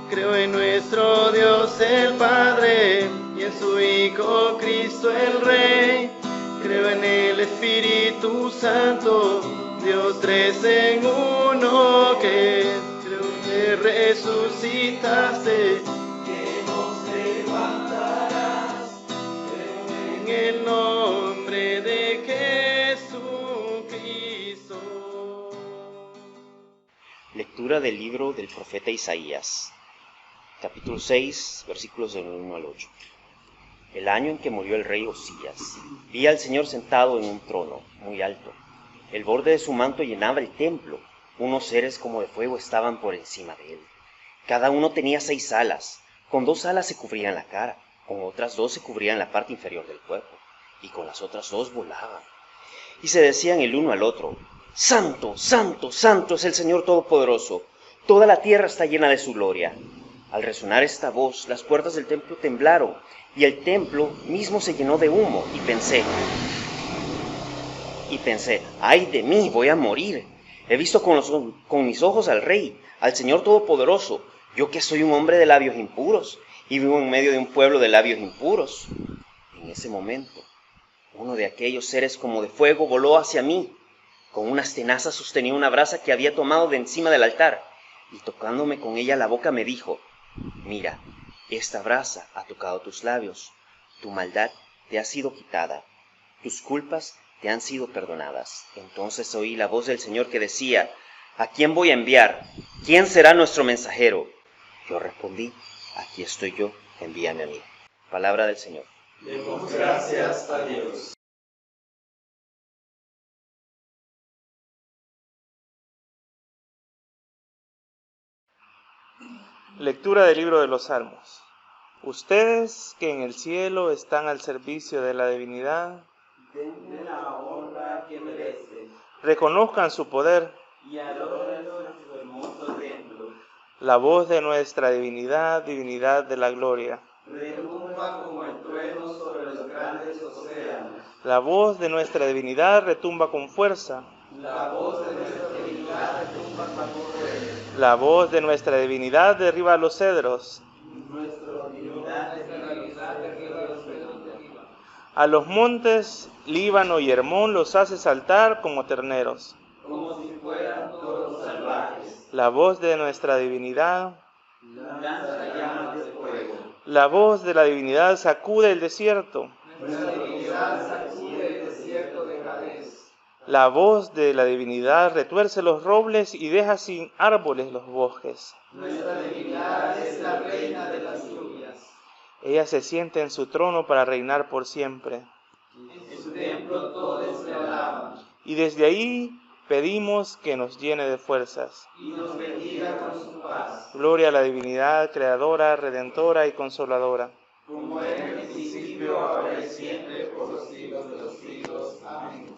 Creo en nuestro Dios el Padre y en su Hijo Cristo el Rey. Creo en el Espíritu Santo, Dios tres en uno, que creo que resucitaste, que nos levantarás. Creo en el nombre de Jesucristo. Lectura del libro del profeta Isaías, capítulo 6, versículos del 1 al 8. El año en que murió el rey Osías, vi al Señor sentado en un trono muy alto. El borde de su manto llenaba el templo. Unos seres como de fuego estaban por encima de él. Cada uno tenía 6 alas. Con 2 alas se cubrían la cara, con otras 2 se cubrían la parte inferior del cuerpo, y con las otras 2 volaban. Y se decían el uno al otro: Santo, santo, santo es el Señor Todopoderoso. Toda la tierra está llena de su gloria. Al resonar esta voz, las puertas del templo temblaron, y el templo mismo se llenó de humo, y pensé, ¡ay de mí, voy a morir! He visto con mis ojos al Rey, al Señor Todopoderoso, yo que soy un hombre de labios impuros, y vivo en medio de un pueblo de labios impuros. En ese momento, uno de aquellos seres como de fuego voló hacia mí. Con unas tenazas sostenía una brasa que había tomado de encima del altar, y tocándome con ella la boca me dijo: Mira, esta brasa ha tocado tus labios, tu maldad te ha sido quitada, tus culpas te han sido perdonadas. Entonces oí la voz del Señor que decía: ¿A quién voy a enviar? ¿Quién será nuestro mensajero? Yo respondí: Aquí estoy yo, envíame a mí. Palabra del Señor. Demos gracias a Dios. Lectura del libro de los Salmos. Ustedes que en el cielo están al servicio de la divinidad, denle la honra que merece reconozcan su poder. y adórenlo en su hermoso templo. La voz de nuestra divinidad, divinidad de la gloria. Retumba como el trueno sobre los grandes océanos. La voz de nuestra divinidad retumba con fuerza. La voz de nuestra divinidad retumba como trueno. La voz de nuestra divinidad derriba los cedros. Nuestra divinidad derriba los cedros. A los montes, Líbano y Hermón los hace saltar como terneros. Como si fueran toros salvajes. La voz de nuestra divinidad, Lanza llamas de fuego. la voz de la divinidad sacude el desierto. Nuestra divinidad sacude el desierto de Cadés. La voz de la divinidad retuerce los robles y deja sin árboles los bosques. Nuestra divinidad es la reina de las lluvias. Ella se sienta en su trono para reinar por siempre. En su templo todos le alaban. Y desde ahí pedimos que nos llene de fuerzas. Y nos bendiga con su paz. Gloria a la divinidad creadora, redentora y consoladora. Como era en el principio, ahora y siempre, por los siglos de los siglos. Amén.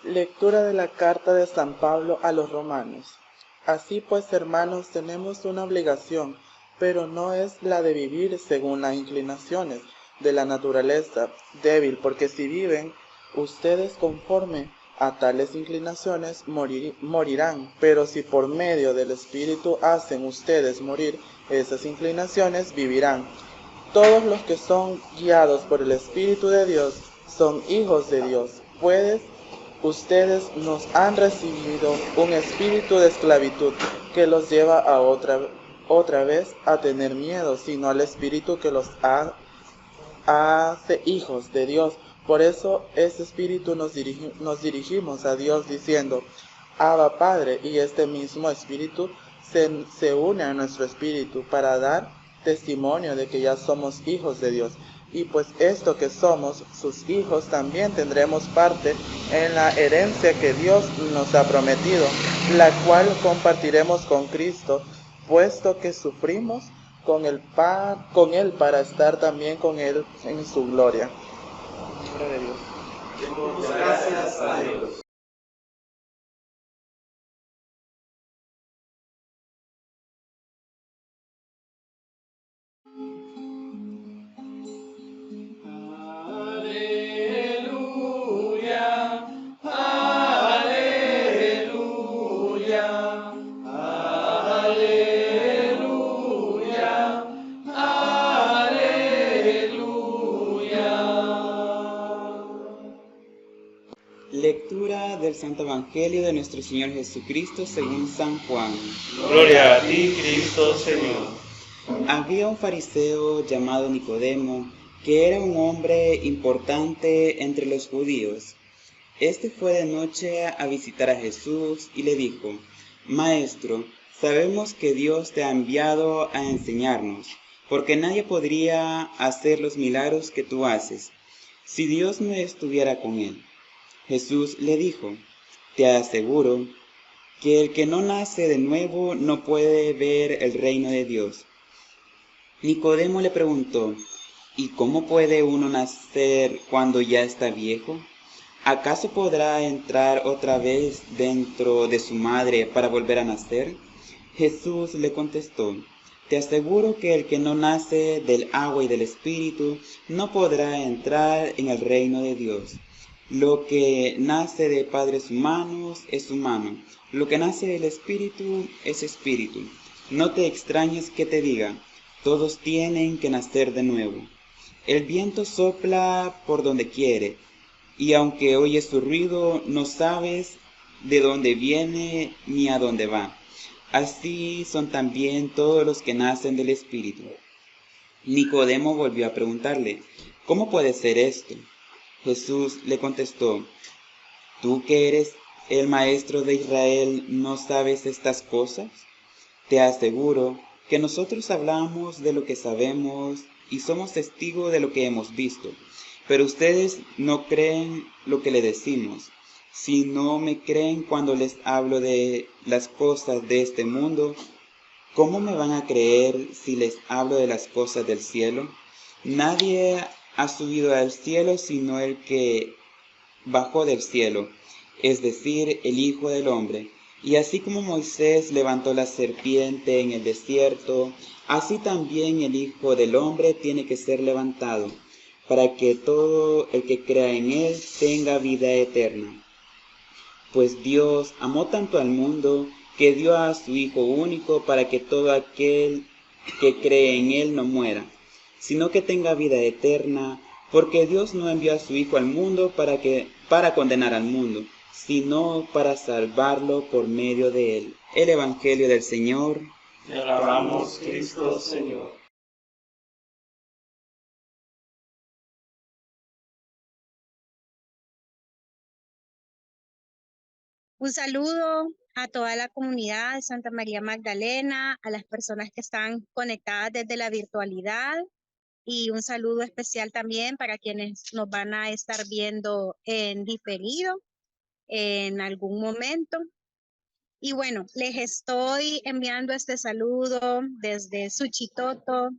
Lectura de la carta de San Pablo a los romanos. Así pues, hermanos, tenemos una obligación, pero no es la de vivir según las inclinaciones de la naturaleza débil, porque si viven ustedes conforme a tales inclinaciones, morirán. Pero si por medio del Espíritu hacen ustedes morir esas inclinaciones, vivirán. Todos los que son guiados por el Espíritu de Dios son hijos de Dios. Ustedes nos han recibido un espíritu de esclavitud que los lleva a otra vez a tener miedo, sino al espíritu que los hace hijos de Dios. Por eso ese espíritu nos dirigimos a Dios diciendo: Abba Padre, y este mismo espíritu se une a nuestro espíritu para dar testimonio de que ya somos hijos de Dios. Y pues esto que somos sus hijos, también tendremos parte en la herencia que Dios nos ha prometido, la cual compartiremos con Cristo, puesto que sufrimos con Él para estar también con Él en su gloria. Palabra de Dios. Demos gracias a Dios. Aleluya. Lectura del Santo Evangelio de nuestro Señor Jesucristo según San Juan. Gloria a ti, Cristo Señor. Había un fariseo llamado Nicodemo, que era un hombre importante entre los judíos. Este fue de noche a visitar a Jesús y le dijo: Maestro, sabemos que Dios te ha enviado a enseñarnos, porque nadie podría hacer los milagros que tú haces si Dios no estuviera con él. Jesús le dijo: Te aseguro que el que no nace de nuevo no puede ver el reino de Dios. Nicodemo le preguntó: ¿Y cómo puede uno nacer cuando ya está viejo? ¿Acaso podrá entrar otra vez dentro de su madre para volver a nacer? Jesús le contestó: Te aseguro que el que no nace del agua y del Espíritu no podrá entrar en el reino de Dios. Lo que nace de padres humanos es humano, lo que nace del Espíritu es espíritu. No te extrañes que te diga: todos tienen que nacer de nuevo. El viento sopla por donde quiere, y aunque oyes su ruido, no sabes de dónde viene ni a dónde va. Así son también todos los que nacen del Espíritu. Nicodemo volvió a preguntarle: ¿Cómo puede ser esto? Jesús le contestó: ¿Tú que eres el maestro de Israel no sabes estas cosas? Te aseguro que nosotros hablamos de lo que sabemos y somos testigos de lo que hemos visto, pero ustedes no creen lo que le decimos. Si no me creen cuando les hablo de las cosas de este mundo, ¿cómo me van a creer si les hablo de las cosas del cielo? Nadie ha subido al cielo sino el que bajó del cielo, es decir, el Hijo del Hombre. Y así como Moisés levantó la serpiente en el desierto, así también el Hijo del Hombre tiene que ser levantado, para que todo el que crea en él tenga vida eterna. Pues Dios amó tanto al mundo que dio a su Hijo único para que todo aquel que cree en él no muera, sino que tenga vida eterna, porque Dios no envió a su Hijo al mundo para condenar al mundo, sino para salvarlo por medio de él. El Evangelio del Señor. Te alabamos, Cristo Señor. Un saludo a toda la comunidad de Santa María Magdalena, a las personas que están conectadas desde la virtualidad, y un saludo especial también para quienes nos van a estar viendo en diferido en algún momento. Y bueno, les estoy enviando este saludo desde Suchitoto,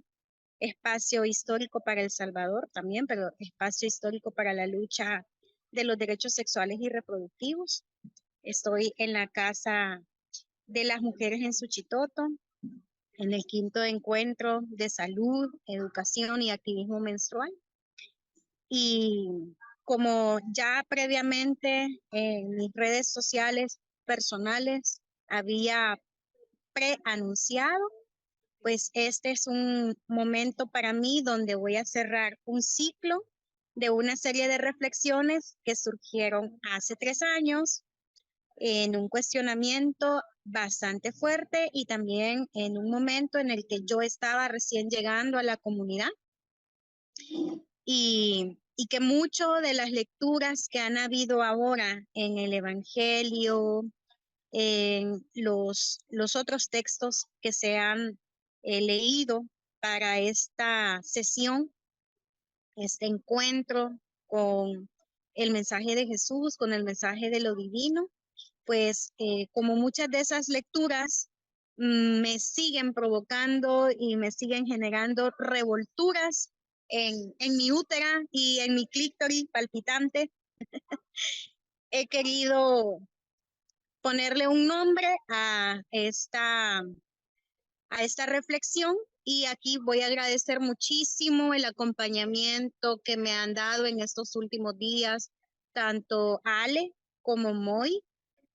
espacio histórico para El Salvador también, pero espacio histórico para la lucha de los derechos sexuales y reproductivos. Estoy en la Casa de las Mujeres en Suchitoto, en el 5º encuentro de salud, educación y activismo menstrual. Y como ya previamente en mis redes sociales personales había preanunciado, pues este es un momento para mí donde voy a cerrar un ciclo de una serie de reflexiones que surgieron hace 3 años en un cuestionamiento bastante fuerte y también en un momento en el que yo estaba recién llegando a la comunidad y que mucho de las lecturas que han habido ahora en el Evangelio, en los otros textos que se han leído para esta sesión, este encuentro con el mensaje de Jesús, con el mensaje de lo divino, pues como muchas de esas lecturas me siguen provocando y me siguen generando revolturas en mi útera y en mi clítoris palpitante, he querido ponerle un nombre a esta reflexión, y aquí voy a agradecer muchísimo el acompañamiento que me han dado en estos últimos días, tanto Ale como Moy,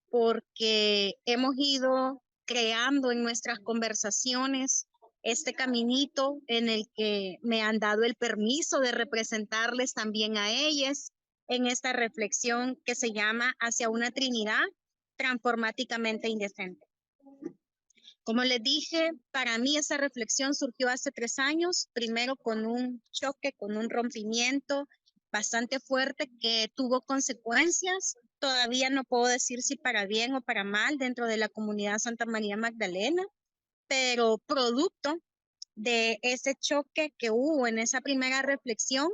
porque hemos ido creando en nuestras conversaciones este caminito en el que me han dado el permiso de representarles también a ellas en esta reflexión que se llama Hacia una Trinidad transformáticamente indecente. Como les dije, para mí esa reflexión surgió hace 3 años, primero con un choque, con un rompimiento bastante fuerte que tuvo consecuencias. Todavía no puedo decir si para bien o para mal dentro de la comunidad Santa María Magdalena, pero producto de ese choque que hubo en esa primera reflexión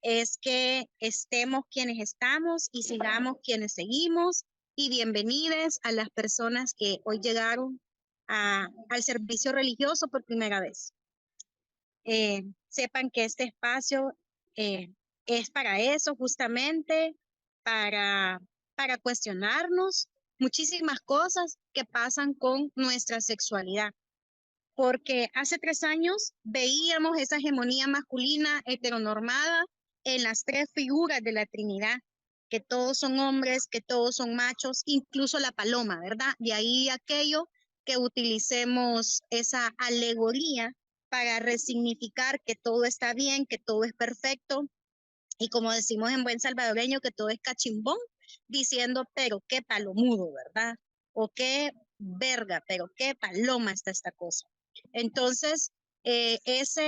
es que estemos quienes estamos y sigamos quienes seguimos, y bienvenidos a las personas que hoy llegaron al servicio religioso por primera vez. Sepan que este espacio es para eso, justamente para cuestionarnos muchísimas cosas que pasan con nuestra sexualidad. Porque hace 3 años veíamos esa hegemonía masculina heteronormada en las 3 figuras de la Trinidad, que todos son hombres, que todos son machos, incluso la paloma, ¿verdad? De ahí aquello que utilicemos esa alegoría para resignificar que todo está bien, que todo es perfecto, y como decimos en buen salvadoreño, que todo es cachimbón, diciendo, pero qué palomudo, ¿verdad? O qué verga, pero qué paloma está esta cosa. Entonces, esa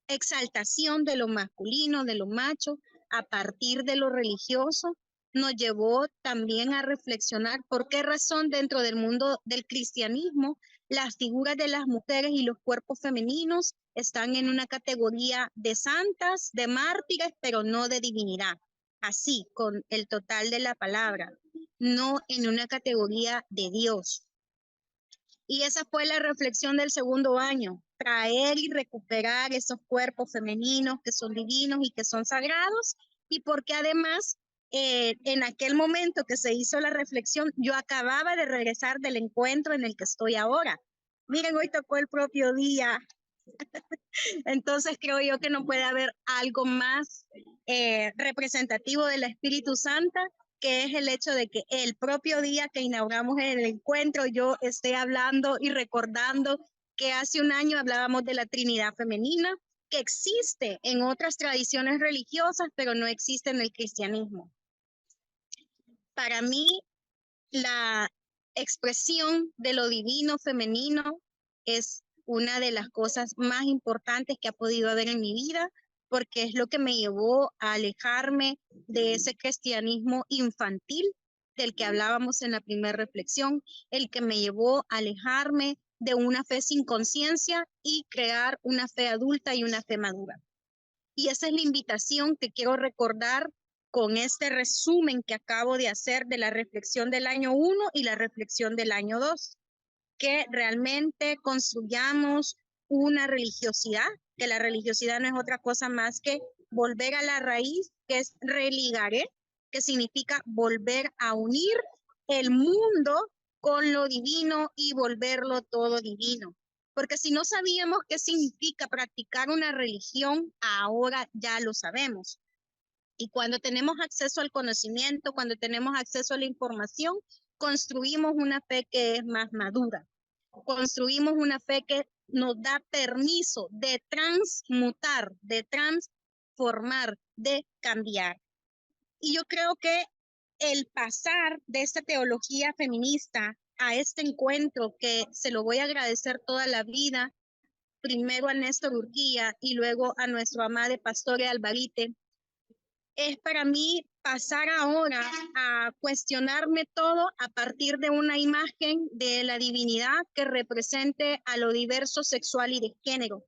exaltación de lo masculino, de lo macho, a partir de lo religioso, nos llevó también a reflexionar por qué razón dentro del mundo del cristianismo las figuras de las mujeres y los cuerpos femeninos están en una categoría de santas, de mártires, pero no de divinidad. Así, con el total de la palabra, no en una categoría de Dios. Y esa fue la reflexión del segundo año, traer y recuperar esos cuerpos femeninos que son divinos y que son sagrados, y porque además en aquel momento que se hizo la reflexión, yo acababa de regresar del encuentro en el que estoy ahora. Miren, hoy tocó el propio día. Entonces creo yo que no puede haber algo más representativo del Espíritu Santo, que es el hecho de que el propio día que inauguramos el encuentro, yo esté hablando y recordando que hace un año hablábamos de la Trinidad femenina, que existe en otras tradiciones religiosas, pero no existe en el cristianismo. Para mí, la expresión de lo divino femenino es una de las cosas más importantes que ha podido haber en mi vida, porque es lo que me llevó a alejarme de ese cristianismo infantil del que hablábamos en la primera reflexión, el que me llevó a alejarme de una fe sin conciencia y crear una fe adulta y una fe madura. Y esa es la invitación que quiero recordar con este resumen que acabo de hacer de la reflexión del año 1 y la reflexión del año 2, que realmente construyamos una religiosidad, que la religiosidad no es otra cosa más que volver a la raíz, que es religare, que significa volver a unir el mundo con lo divino y volverlo todo divino. Porque si no sabíamos qué significa practicar una religión, ahora ya lo sabemos. Y cuando tenemos acceso al conocimiento, cuando tenemos acceso a la información, construimos una fe que es más madura. Construimos una fe que nos da permiso de transmutar, de transformar, de cambiar. Y yo creo que el pasar de esta teología feminista a este encuentro, que se lo voy a agradecer toda la vida, primero a Néstor Urquía y luego a nuestro amado Pastore Alvarite, es para mí pasar ahora a cuestionarme todo a partir de una imagen de la divinidad que represente a lo diverso sexual y de género.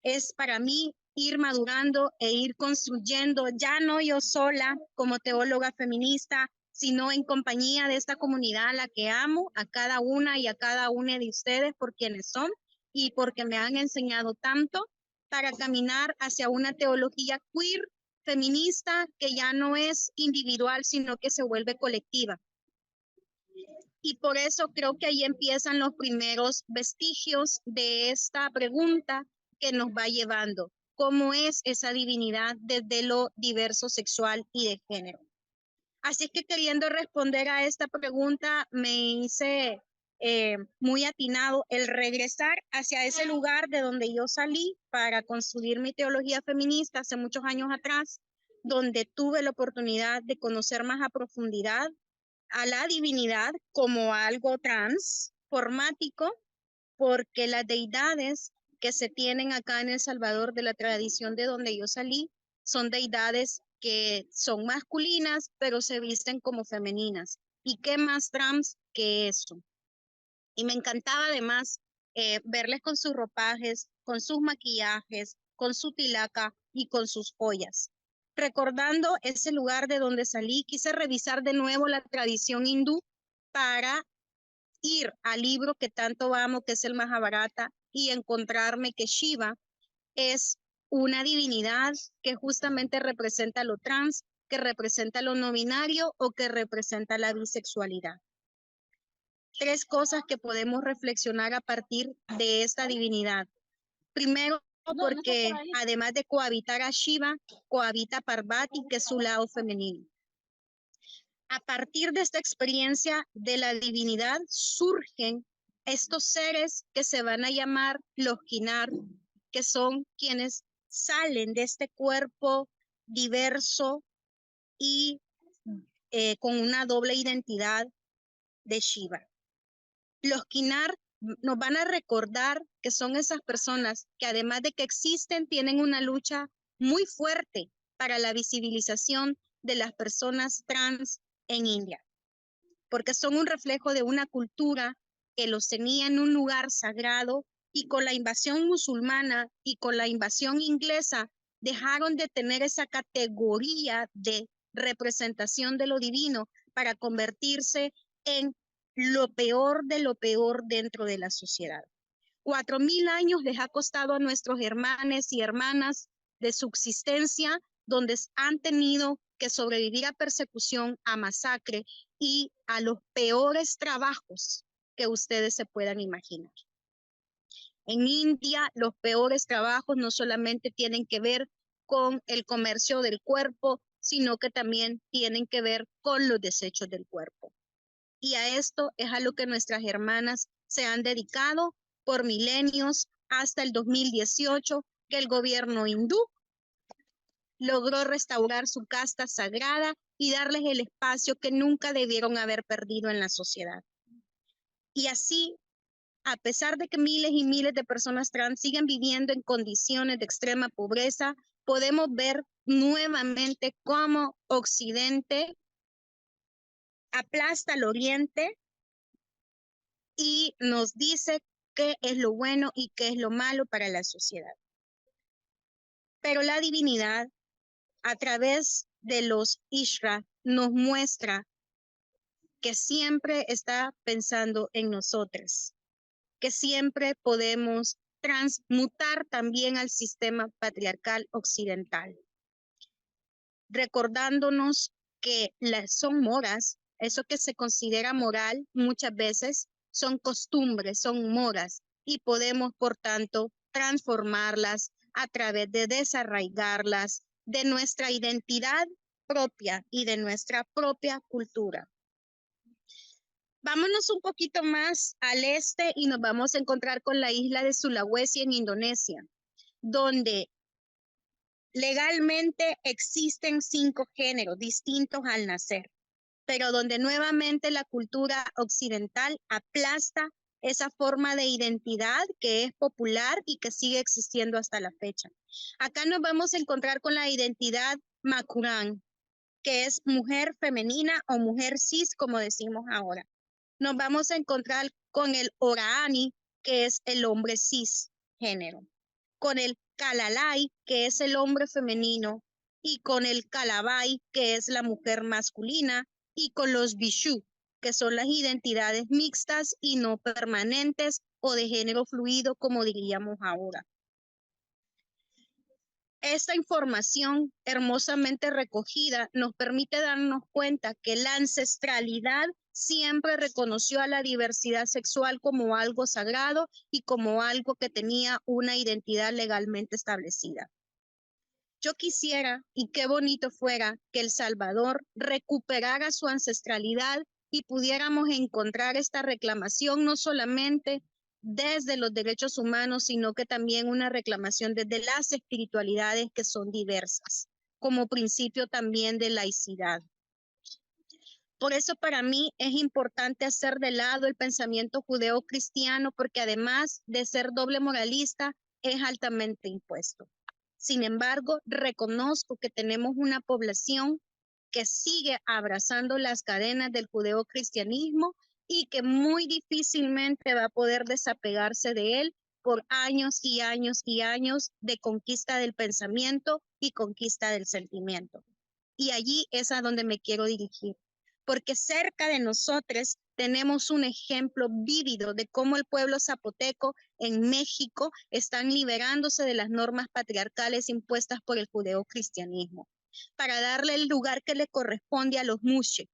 Es para mí ir madurando e ir construyendo, ya no yo sola como teóloga feminista, sino en compañía de esta comunidad a la que amo, a cada una y a cada una de ustedes por quienes son y porque me han enseñado tanto, para caminar hacia una teología queer, feminista, que ya no es individual, sino que se vuelve colectiva. Y por eso creo que ahí empiezan los primeros vestigios de esta pregunta que nos va llevando. ¿Cómo es esa divinidad desde lo diverso sexual y de género? Así es que, queriendo responder a esta pregunta, me hice muy atinado el regresar hacia ese lugar de donde yo salí para construir mi teología feminista hace muchos años atrás, donde tuve la oportunidad de conocer más a profundidad a la divinidad como algo transformático, porque las deidades que se tienen acá en El Salvador de la tradición de donde yo salí son deidades que son masculinas, pero se visten como femeninas. ¿Y qué más trans que eso? Y me encantaba además verles con sus ropajes, con sus maquillajes, con su tilaca y con sus joyas. Recordando ese lugar de donde salí, quise revisar de nuevo la tradición hindú para ir al libro que tanto amo, que es el Mahabharata, y encontrarme que Shiva es una divinidad que justamente representa lo trans, que representa lo no binario o que representa la bisexualidad. Tres cosas que podemos reflexionar a partir de esta divinidad. Primero, porque además de cohabitar a Shiva, cohabita Parvati, que es su lado femenino. A partir de esta experiencia de la divinidad surgen estos seres que se van a llamar los Kinar, que son quienes salen de este cuerpo diverso y con una doble identidad de Shiva. Los Kinar nos van a recordar que son esas personas que además de que existen, tienen una lucha muy fuerte para la visibilización de las personas trans en India, porque son un reflejo de una cultura que los tenía en un lugar sagrado y con la invasión musulmana y con la invasión inglesa dejaron de tener esa categoría de representación de lo divino para convertirse en lo peor de lo peor dentro de la sociedad. 4.000 años les ha costado a nuestros hermanos y hermanas de subsistencia, donde han tenido que sobrevivir a persecución, a masacre y a los peores trabajos que ustedes se puedan imaginar. En India, los peores trabajos no solamente tienen que ver con el comercio del cuerpo, sino que también tienen que ver con los desechos del cuerpo. Y a esto es a lo que nuestras hermanas se han dedicado por milenios hasta el 2018, que el gobierno hindú logró restaurar su casta sagrada y darles el espacio que nunca debieron haber perdido en la sociedad. Y así, a pesar de que miles y miles de personas trans siguen viviendo en condiciones de extrema pobreza, podemos ver nuevamente cómo Occidente aplasta al Oriente y nos dice qué es lo bueno y qué es lo malo para la sociedad. Pero la divinidad, a través de los Ishra, nos muestra que siempre está pensando en nosotros, que siempre podemos transmutar también al sistema patriarcal occidental, recordándonos que son moras, eso que se considera moral muchas veces son costumbres, son moras, y podemos, por tanto, transformarlas a través de desarraigarlas de nuestra identidad propia y de nuestra propia cultura. Vámonos un poquito más al este y nos vamos a encontrar con la isla de Sulawesi en Indonesia, donde legalmente existen 5 géneros distintos al nacer, pero donde nuevamente la cultura occidental aplasta esa forma de identidad que es popular y que sigue existiendo hasta la fecha. Acá nos vamos a encontrar con la identidad Makurán, que es mujer femenina o mujer cis, como decimos ahora. Nos vamos a encontrar con el Oraani, que es el hombre cisgénero, con el Kalalai, que es el hombre femenino, y con el Kalabai, que es la mujer masculina, y con los Vishu, que son las identidades mixtas y no permanentes o de género fluido, como diríamos ahora. Esta información hermosamente recogida nos permite darnos cuenta que la ancestralidad siempre reconoció a la diversidad sexual como algo sagrado y como algo que tenía una identidad legalmente establecida. Yo quisiera, y qué bonito fuera, que El Salvador recuperara su ancestralidad y pudiéramos encontrar esta reclamación no solamente desde los derechos humanos, sino que también una reclamación desde las espiritualidades que son diversas. como principio también de laicidad. Por eso para mí es importante hacer de lado el pensamiento judeo-cristiano, porque además de ser doble moralista, es altamente impuesto. Sin embargo, reconozco que tenemos una población que sigue abrazando las cadenas del judeocristianismo y que muy difícilmente va a poder desapegarse de él por años y años y años de conquista del pensamiento y conquista del sentimiento. Y allí es a donde me quiero dirigir, porque cerca de nosotros tenemos un ejemplo vívido de cómo el pueblo zapoteco en México están liberándose de las normas patriarcales impuestas por el judeocristianismo, para darle el lugar que le corresponde a los mushe,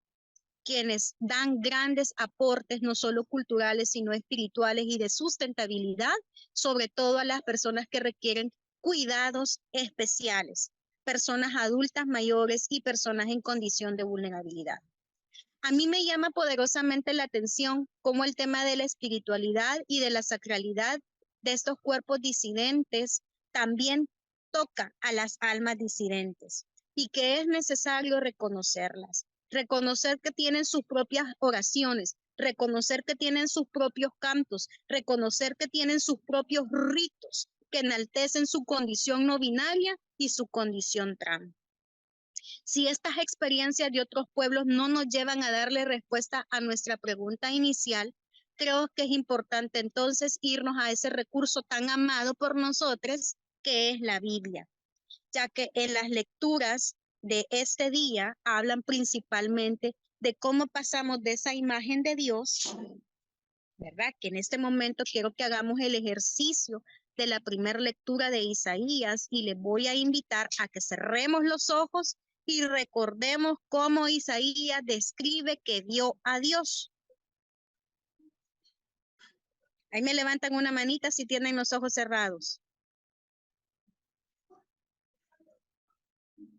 quienes dan grandes aportes no solo culturales, sino espirituales y de sustentabilidad, sobre todo a las personas que requieren cuidados especiales, personas adultas mayores y personas en condición de vulnerabilidad. A mí me llama poderosamente la atención cómo el tema de la espiritualidad y de la sacralidad de estos cuerpos disidentes también toca a las almas disidentes y que es necesario reconocerlas, reconocer que tienen sus propias oraciones, reconocer que tienen sus propios cantos, reconocer que tienen sus propios ritos que enaltecen su condición no binaria y su condición trans. Si estas experiencias de otros pueblos no nos llevan a darle respuesta a nuestra pregunta inicial, creo que es importante entonces irnos a ese recurso tan amado por nosotros, que es la Biblia, ya que en las lecturas de este día hablan principalmente de cómo pasamos de esa imagen de Dios, ¿verdad? Que en este momento quiero que hagamos el ejercicio de la primera lectura de Isaías y les voy a invitar a que cerremos los ojos y recordemos cómo Isaías describe que vio a Dios. Ahí me levantan una manita si tienen los ojos cerrados.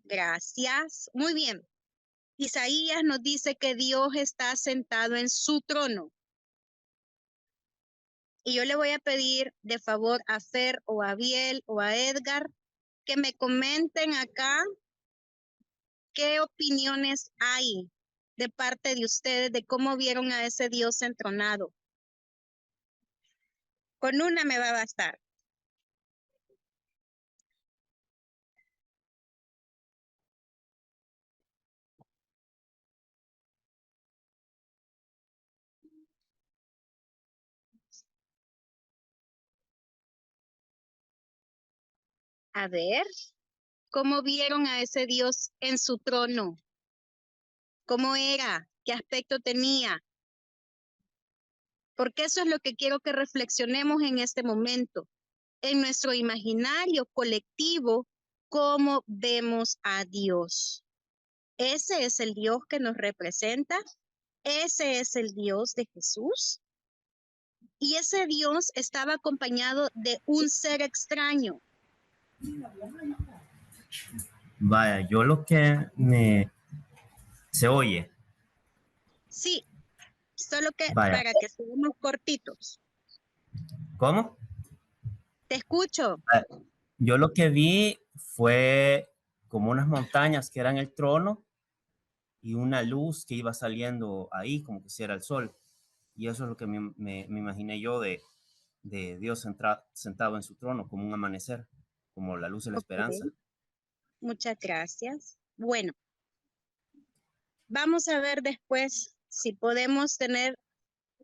Gracias. Muy bien. Isaías nos dice que Dios está sentado en su trono. Y yo le voy a pedir de favor a Fer o a Biel o a Edgar que me comenten acá qué opiniones hay de parte de ustedes de cómo vieron a ese Dios entronado. Con una me va a bastar. A ver, ¿cómo vieron a ese Dios en su trono? ¿Cómo era? ¿Qué aspecto tenía? Porque eso es lo que quiero que reflexionemos en este momento. En nuestro imaginario colectivo, ¿cómo vemos a Dios? ¿Ese es el Dios que nos representa? ¿Ese es el Dios de Jesús? Y ese Dios estaba acompañado de un ser extraño. Vaya, yo lo que se oye. Sí, solo que Vaya, para que seamos cortitos. ¿cómo? Te escucho. Yo lo que vi fue como unas montañas que eran el trono y una luz que iba saliendo ahí, como que si era el sol. Y eso es lo que me imaginé yo de Dios sentado en su trono, como un amanecer, como la luz de la esperanza. Okay. Muchas gracias. Bueno, vamos a ver después si podemos tener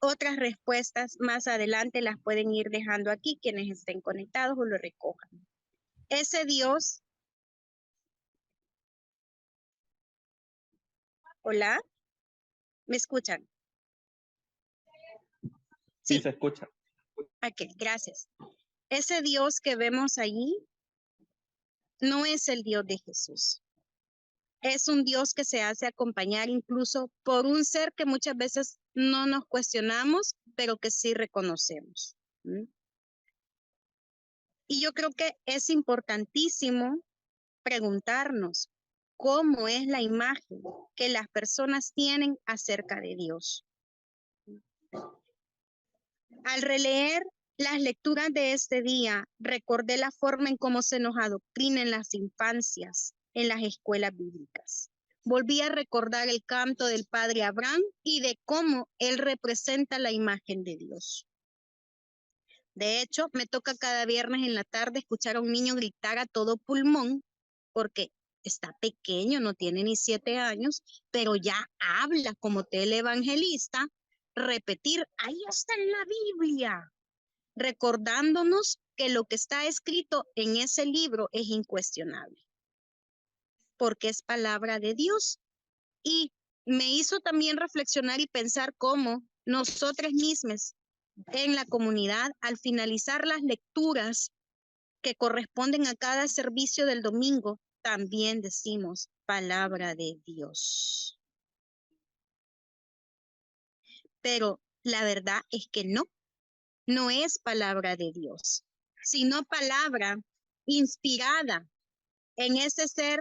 otras respuestas más adelante. Las pueden ir dejando aquí quienes estén conectados o lo recojan. Ese Dios. Hola, ¿me escuchan? Sí, se escucha. Ok, gracias. Ese Dios que vemos allí no es el Dios de Jesús. Es un Dios que se hace acompañar incluso por un ser que muchas veces no nos cuestionamos, pero que sí reconocemos. Y yo creo que es importantísimo preguntarnos cómo es la imagen que las personas tienen acerca de Dios. Al releer las lecturas de este día, recordé la forma en cómo se nos adoctrina en las infancias en las escuelas bíblicas. Volví a recordar el canto del padre Abraham y de cómo él representa la imagen de Dios. De hecho, me toca cada viernes en la tarde escuchar a un niño gritar a todo pulmón, porque está pequeño, no tiene ni 7 años, pero ya habla como televangelista, repetir, ahí está en la Biblia, recordándonos que lo que está escrito en ese libro es incuestionable, porque es palabra de Dios. Y me hizo también reflexionar y pensar cómo nosotros mismos en la comunidad, al finalizar las lecturas que corresponden a cada servicio del domingo, también decimos palabra de Dios. Pero la verdad es que no es palabra de Dios, sino palabra inspirada en ese ser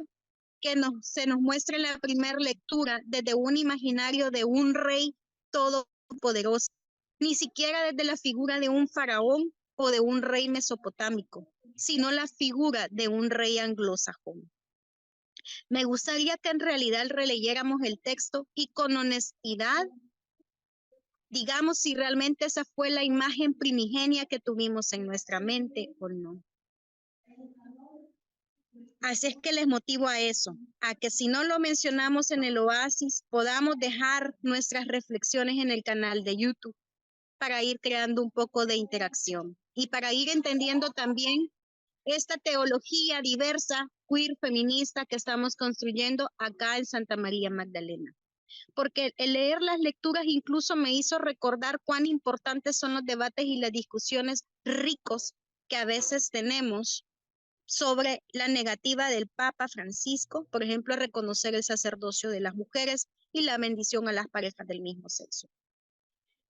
que se nos muestra en la primera lectura desde un imaginario de un rey todopoderoso, ni siquiera desde la figura de un faraón o de un rey mesopotámico, sino la figura de un rey anglosajón. Me gustaría que en realidad releyéramos el texto y con honestidad digamos si realmente esa fue la imagen primigenia que tuvimos en nuestra mente o no. Así es que les motivo a eso, a que si no lo mencionamos en el oasis, podamos dejar nuestras reflexiones en el canal de YouTube para ir creando un poco de interacción y para ir entendiendo también esta teología diversa, queer, feminista que estamos construyendo acá en Santa María Magdalena. Porque el leer las lecturas incluso me hizo recordar cuán importantes son los debates y las discusiones ricos que a veces tenemos sobre la negativa del Papa Francisco, por ejemplo, a reconocer el sacerdocio de las mujeres y la bendición a las parejas del mismo sexo.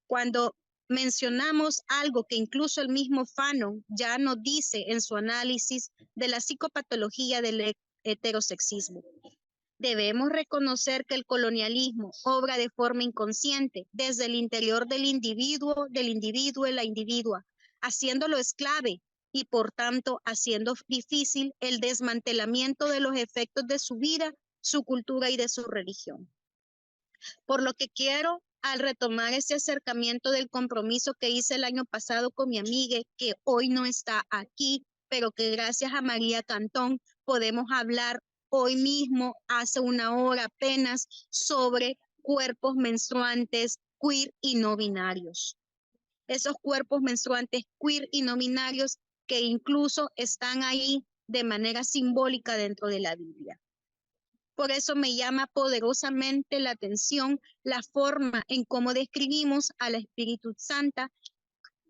Cuando mencionamos algo que incluso el mismo Fanon ya nos dice en su análisis de la psicopatología del heterosexismo, debemos reconocer que el colonialismo obra de forma inconsciente desde el interior del individuo y la individua, haciéndolo esclave y por tanto haciendo difícil el desmantelamiento de los efectos de su vida, su cultura y de su religión. Por lo que quiero, al retomar ese acercamiento del compromiso que hice el año pasado con mi amiga, que hoy no está aquí, pero que gracias a María Cantón podemos hablar hoy mismo, hace una hora apenas, sobre cuerpos menstruantes queer y no binarios. Esos cuerpos menstruantes queer y no binarios que incluso están ahí de manera simbólica dentro de la Biblia. Por eso me llama poderosamente la atención la forma en cómo describimos a la Espíritu Santa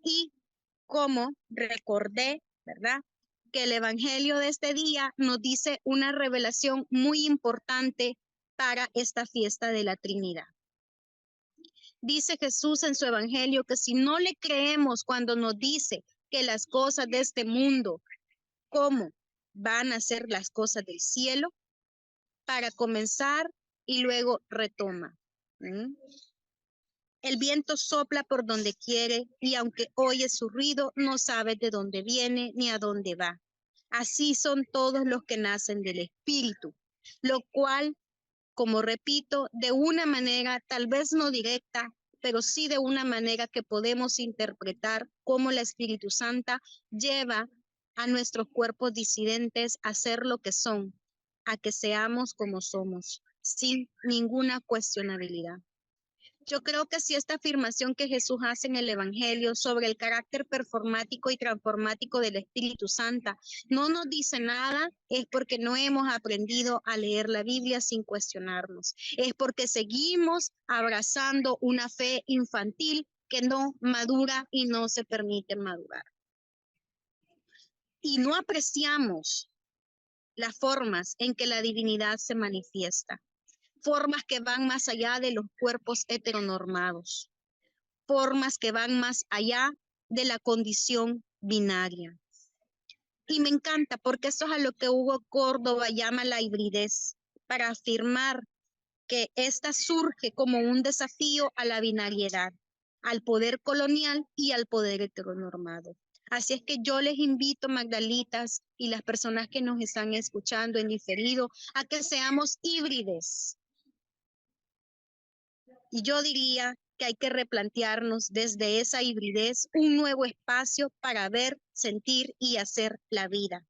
y cómo recordé, ¿verdad?, que el Evangelio de este día nos dice una revelación muy importante para esta fiesta de la Trinidad. Dice Jesús en su Evangelio que si no le creemos cuando nos dice que las cosas de este mundo, ¿cómo van a ser las cosas del cielo? Para comenzar y luego retoma. El viento sopla por donde quiere y aunque oyes su ruido, no sabes de dónde viene ni a dónde va. Así son todos los que nacen del Espíritu, lo cual, como repito, de una manera tal vez no directa, pero sí de una manera que podemos interpretar cómo la Espíritu Santa lleva a nuestros cuerpos disidentes a ser lo que son, a que seamos como somos, sin ninguna cuestionabilidad. Yo creo que si esta afirmación que Jesús hace en el Evangelio sobre el carácter performático y transformático del Espíritu Santo no nos dice nada, es porque no hemos aprendido a leer la Biblia sin cuestionarnos. Es porque seguimos abrazando una fe infantil que no madura y no se permite madurar. Y no apreciamos las formas en que la divinidad se manifiesta. Formas que van más allá de los cuerpos heteronormados, formas que van más allá de la condición binaria. Y me encanta porque eso es a lo que Hugo Córdoba llama la hibridez, para afirmar que esta surge como un desafío a la binariedad, al poder colonial y al poder heteronormado. Así es que yo les invito, Magdalitas, y las personas que nos están escuchando en diferido, a que seamos híbrides. Y yo diría que hay que replantearnos desde esa hibridez un nuevo espacio para ver, sentir y hacer la vida.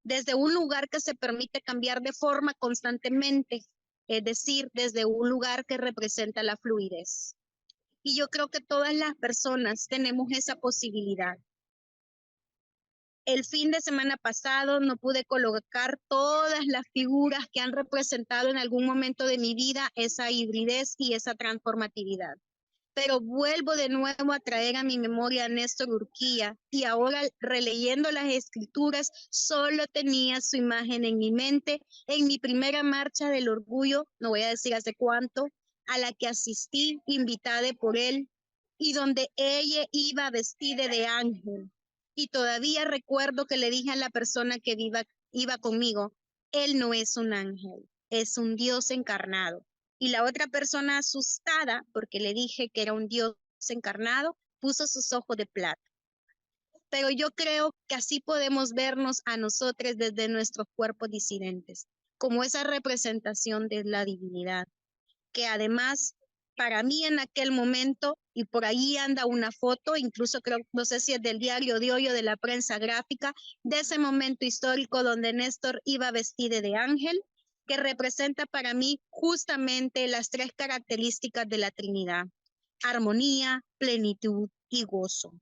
Desde un lugar que se permite cambiar de forma constantemente, es decir, desde un lugar que representa la fluidez. Y yo creo que todas las personas tenemos esa posibilidad. El fin de semana pasado no pude colocar todas las figuras que han representado en algún momento de mi vida esa hibridez y esa transformatividad. Pero vuelvo de nuevo a traer a mi memoria a Néstor Urquía y ahora releyendo las escrituras solo tenía su imagen en mi mente en mi primera marcha del orgullo, no voy a decir hace cuánto, a la que asistí invitada por él y donde ella iba vestida de ángel. Y todavía recuerdo que le dije a la persona que iba conmigo, él no es un ángel, es un Dios encarnado. Y la otra persona asustada, porque le dije que era un Dios encarnado, puso sus ojos de plata. Pero yo creo que así podemos vernos a nosotros desde nuestros cuerpos disidentes, como esa representación de la divinidad, que además para mí en aquel momento, y por ahí anda una foto, incluso creo, no sé si es del diario de hoy o de la prensa gráfica, de ese momento histórico donde Néstor iba vestido de ángel, que representa para mí justamente las tres características de la Trinidad: armonía, plenitud y gozo.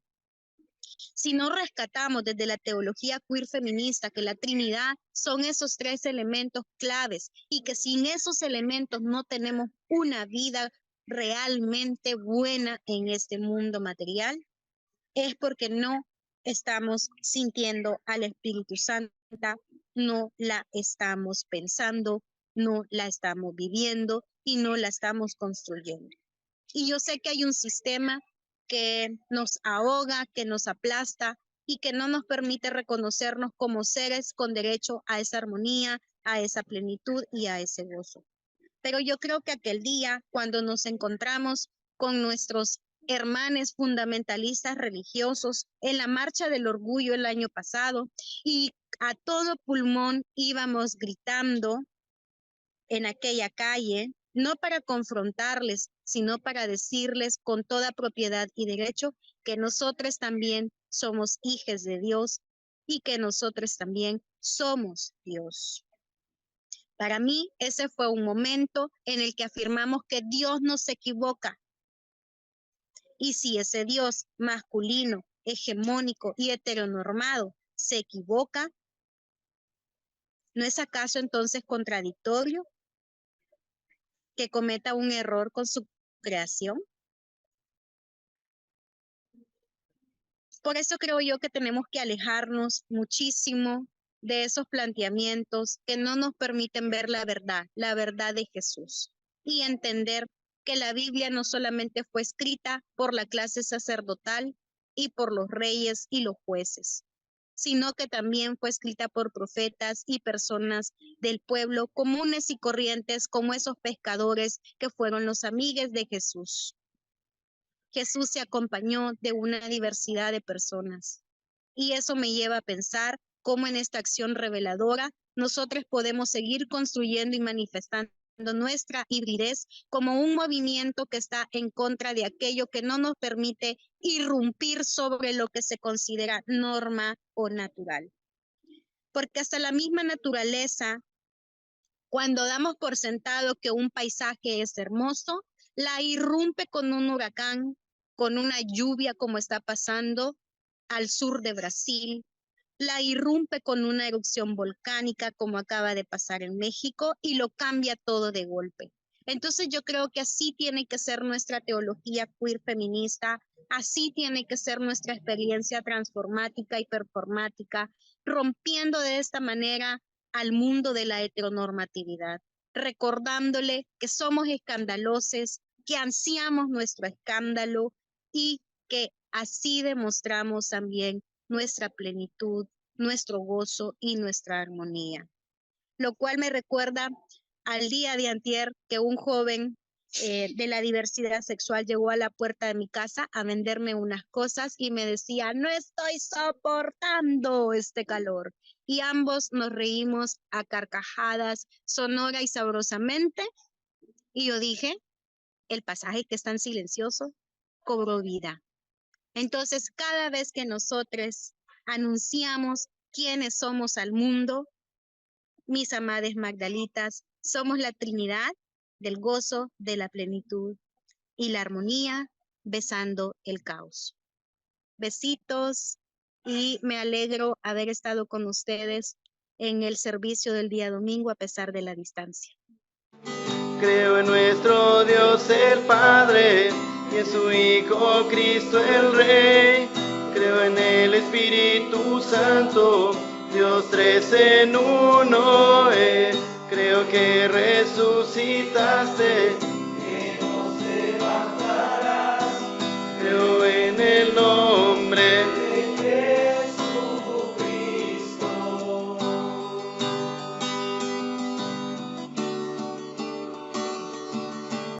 Si no rescatamos desde la teología queer feminista que la Trinidad son esos tres elementos claves y que sin esos elementos no tenemos una vida realmente buena en este mundo material, es porque no estamos sintiendo al Espíritu Santo, no la estamos pensando, no la estamos viviendo y no la estamos construyendo. Y yo sé que hay un sistema que nos ahoga, que nos aplasta y que no nos permite reconocernos como seres con derecho a esa armonía, a esa plenitud y a ese gozo. Pero yo creo que aquel día, cuando nos encontramos con nuestros hermanos fundamentalistas religiosos en la Marcha del Orgullo el año pasado y a todo pulmón íbamos gritando en aquella calle, no para confrontarles, sino para decirles con toda propiedad y derecho que nosotros también somos hijos de Dios y que nosotros también somos Dios. Para mí, ese fue un momento en el que afirmamos que Dios no se equivoca. Y si ese Dios masculino, hegemónico y heteronormado se equivoca, ¿no es acaso entonces contradictorio que cometa un error con su creación? Por eso creo yo que tenemos que alejarnos muchísimo de esos planteamientos que no nos permiten ver la verdad de Jesús, y entender que la Biblia no solamente fue escrita por la clase sacerdotal y por los reyes y los jueces, sino que también fue escrita por profetas y personas del pueblo comunes y corrientes, como esos pescadores que fueron los amigos de Jesús. Jesús se acompañó de una diversidad de personas. Y eso me lleva a pensar cómo en esta acción reveladora nosotros podemos seguir construyendo y manifestando nuestra hibridez como un movimiento que está en contra de aquello que no nos permite irrumpir sobre lo que se considera norma o natural. Porque hasta la misma naturaleza, cuando damos por sentado que un paisaje es hermoso, la irrumpe con un huracán, con una lluvia como está pasando al sur de Brasil, la irrumpe con una erupción volcánica como acaba de pasar en México y lo cambia todo de golpe. Entonces yo creo que así tiene que ser nuestra teología queer feminista, así tiene que ser nuestra experiencia transformática y performática, rompiendo de esta manera al mundo de la heteronormatividad, recordándole que somos escandalosos, que ansiamos nuestro escándalo y que así demostramos también nuestra plenitud, nuestro gozo y nuestra armonía. Lo cual me recuerda al día de antier que un joven de la diversidad sexual llegó a la puerta de mi casa a venderme unas cosas y me decía, no estoy soportando este calor. Y ambos nos reímos a carcajadas, sonora y sabrosamente. Y yo dije, el pasaje que es tan silencioso cobró vida. Entonces, cada vez que nosotros anunciamos quiénes somos al mundo, mis amadas Magdalitas, somos la Trinidad del gozo, de la plenitud y la armonía, besando el caos. Besitos y me alegro haber estado con ustedes en el servicio del día domingo a pesar de la distancia. Creo en nuestro Dios el Padre y en su Hijo Cristo el Rey. Creo en el Espíritu Santo, Dios tres en uno. Creo que resucitaste